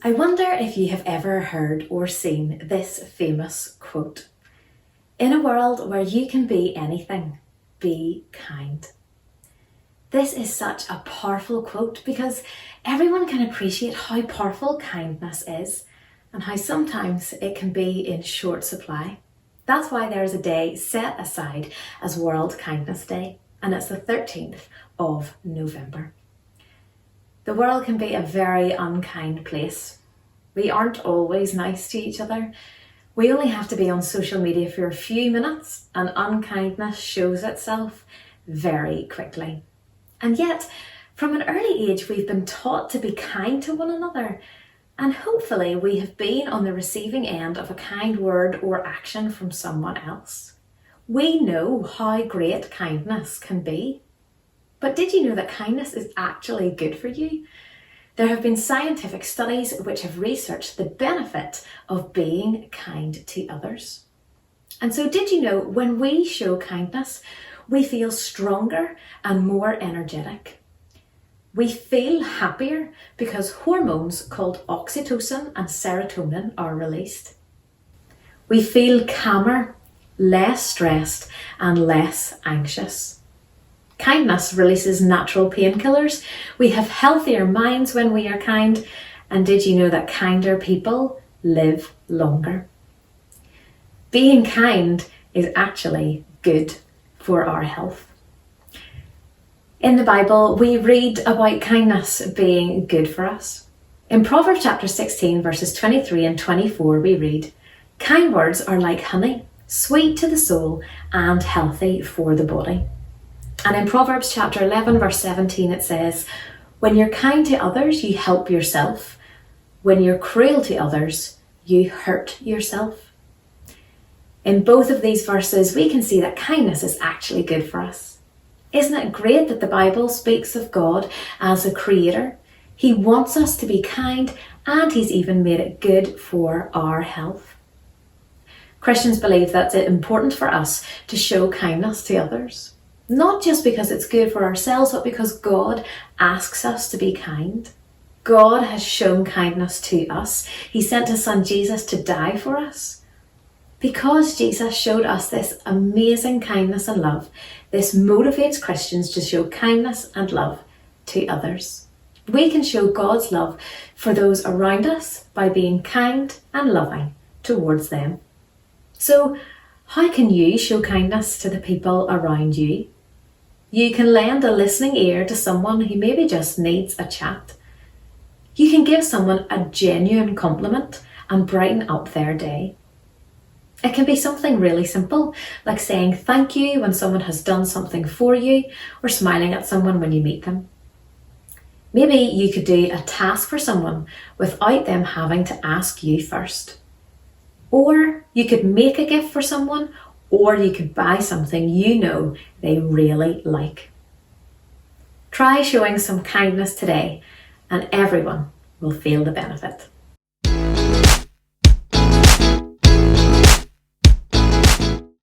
I wonder if you have ever heard or seen this famous quote. In a world where you can be anything, be kind. This is such a powerful quote because everyone can appreciate how powerful kindness is and how sometimes it can be in short supply. That's why there is a day set aside as World Kindness Day, and it's the 13th of November. The world can be a very unkind place. We aren't always nice to each other. We only have to be on social media for a few minutes and unkindness shows itself very quickly. And yet, from an early age, we've been taught to be kind to one another, and hopefully we have been on the receiving end of a kind word or action from someone else. We know how great kindness can be. But did you know that kindness is actually good for you? There have been scientific studies which have researched the benefit of being kind to others. And so did you know when we show kindness, we feel stronger and more energetic. We feel happier because hormones called oxytocin and serotonin are released. We feel calmer, less stressed, and less anxious. Kindness releases natural painkillers. We have healthier minds when we are kind. And did you know that kinder people live longer? Being kind is actually good for our health. In the Bible, we read about kindness being good for us. In Proverbs chapter 16, verses 23 and 24, we read, "Kind words are like honey, sweet to the soul and healthy for the body." And in Proverbs chapter 11, verse 17, it says, "When you're kind to others, you help yourself. When you're cruel to others, you hurt yourself." In both of these verses, we can see that kindness is actually good for us. Isn't it great that the Bible speaks of God as a creator? He wants us to be kind, and he's even made it good for our health. Christians believe that it's important for us to show kindness to others. Not just because it's good for ourselves, but because God asks us to be kind. God has shown kindness to us. He sent his son Jesus to die for us. Because Jesus showed us this amazing kindness and love, this motivates Christians to show kindness and love to others. We can show God's love for those around us by being kind and loving towards them. So, how can you show kindness to the people around you? You can lend a listening ear to someone who maybe just needs a chat. You can give someone a genuine compliment and brighten up their day. It can be something really simple, like saying thank you when someone has done something for you, or smiling at someone when you meet them. Maybe you could do a task for someone without them having to ask you first. Or you could make a gift for someone, or you could buy something you know they really like. Try showing some kindness today, and everyone will feel the benefit.